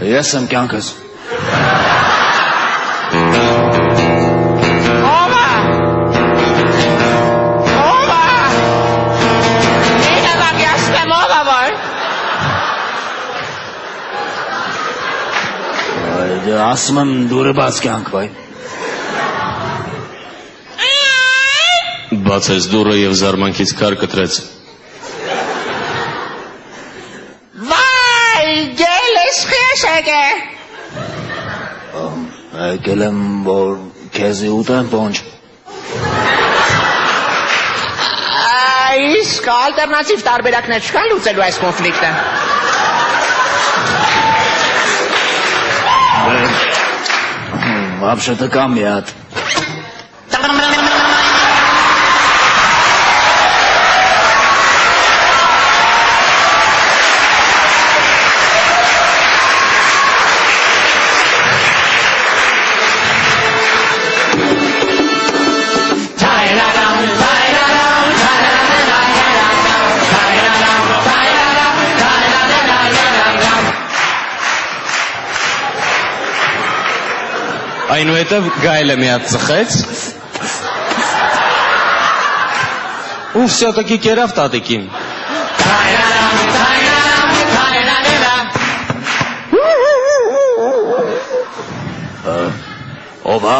Ես եմ կյանքս։ Ասում եմ դուրը բաց կյանք, բայ։ Բացեց դուրը և զարմանքից քար կտրեց։ Վայ, գել ես խես եկե։ Եկել եմ, որ քեզի ուտեմ պոնչ։ Իսկ ալտերնատիվ տարբերակներ չկան լուծելու այս կոնֆլիկտը։ Вообще-то կա մի հատ։ Այնուհետև գայլը մի հատ ծխեց ու վսյոտոքի կերավ տատիկին։ Ով է։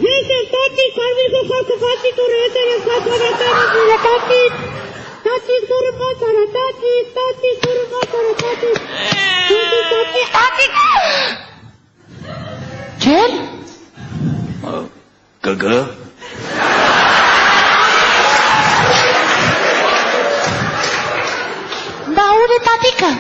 Ես եմ տատիկ, կարմիր գլխարկը բացի դուրը հետեր եմ կացարատարը տատիկ դուրը բացարա, տատիկ դուրը բացարա, տատիկ։ Չել։ Կգ։ Բա ուր է տատիկը։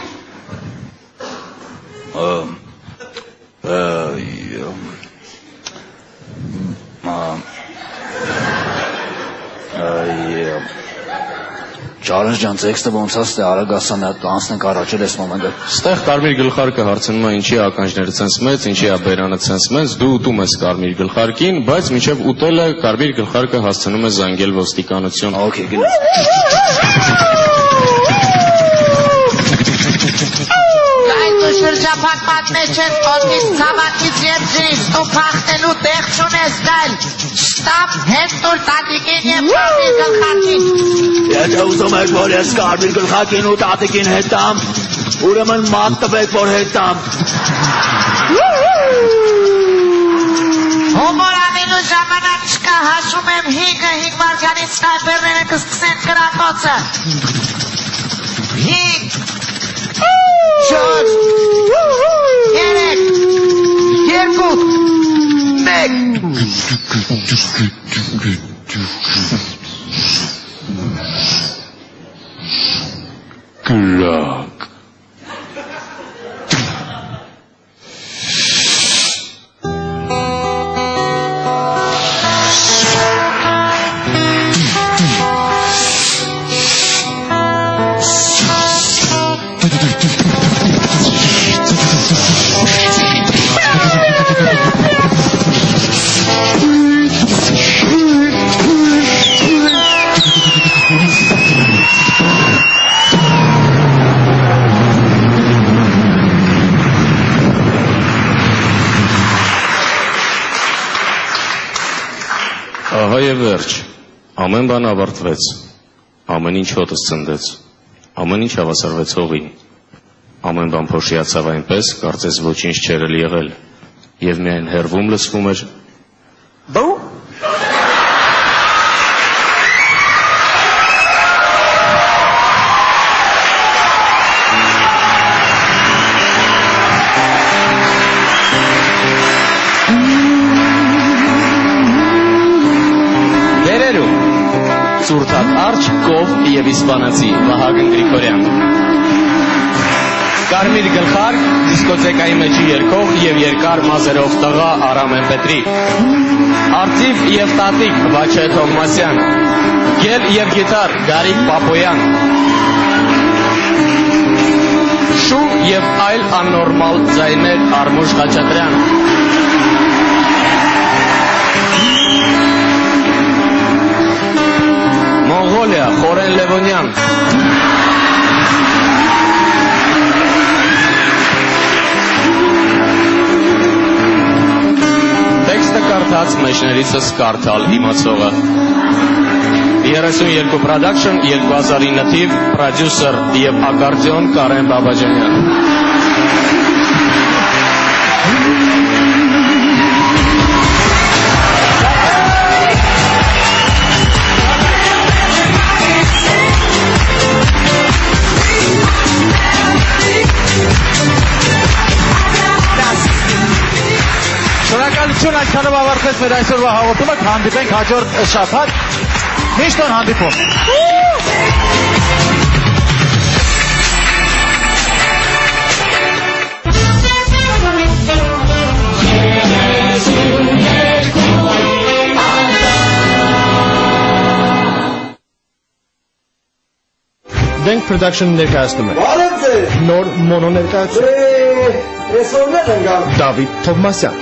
Չարենց ջան, տեքստը ոնց աստ է, արագ ասա մի հատ անցնենք առաջել ես մոմենտը։ Ստեղ կարմիր գլխարկը հարցնում է ինչի ականջները ցենց մեծ, ինչի է բերանը ցենց մեծ, դու ուտում ես կարմիր գլխարկին, բայց մինչև ուտելը կարմիր գլխարկը հասցնում է զանգել ոստիկանություն։ Okay, գնաց։ Այդ շրջապատ պատմեց ես օդից ցավակից երջից, դու փախնելու տեղ չունես դալ, շտապ հետ տուր տատիկին և կարմիր գլխարկին։ Եթե ուզում եք, որ ես կարմիր գլխարկին ու տատիկին հետամ, ուրեմն մատ տվեք, որ հետամ։ Հոմոր անելու ժամանակ չկա, հաշում եմ 5 վարդյանից սնայպերները կսկսեն կրակոցը։ 5 4 3 2 1 Կրակ։ Ահա և վերջ, ամեն բան ավարտվեց, ամեն ինչ հոտս ծնդեց, ամեն ինչ հավասարվեց հողին, ամեն բան փոշիացավ այնպես, կարծես ոչինչ չէր եղել, և միայն հեռվում լսվում էր Բու Սուրթատ արջ, կով և իսպանացի, Վահագն Գրիգորյան։ Կարմիր գլխարկ, դիսկոթեկայի մեջի երգող և երկար մազերով տղա Արամեն Պետրի։ Արծիվ և տատիկ Վաչե Թովմասյան։ Գել և գիտար Գարիկ Պապոյան։ Շուն և այլ աննորմալ ձայներ Արմուշ Խաչատրյան։ Մոնղոլիա, Խորեն Լևոնյան։ եկած մեջներիցս կարդալ իմացողը։ 32 production 2009 թիվ պրոդյուսեր եւ ակարդեոն Կարեն Բաբաջանյան։ Շնորհակալություն, այսքանով ավարտվեց մեր այսօրվա հաղորդումը, հանդիպենք հաջորդ շաբաթ։ Միշտ օր հանդիպում։ Denk Production ներկայացնում է։ Բարև ձեզ։ Նոր մոնո ներկայացում։ Այսօրներ ընկան։ Դավիթ Թովմասյան։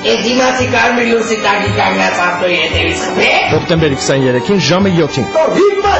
Ես դիմացի կարմիր լույսի տակի կանգնած ավտոյի հետևից խփե։ Հոկտեմբերի 23-ին ժամը 7-ին։ Հիմա,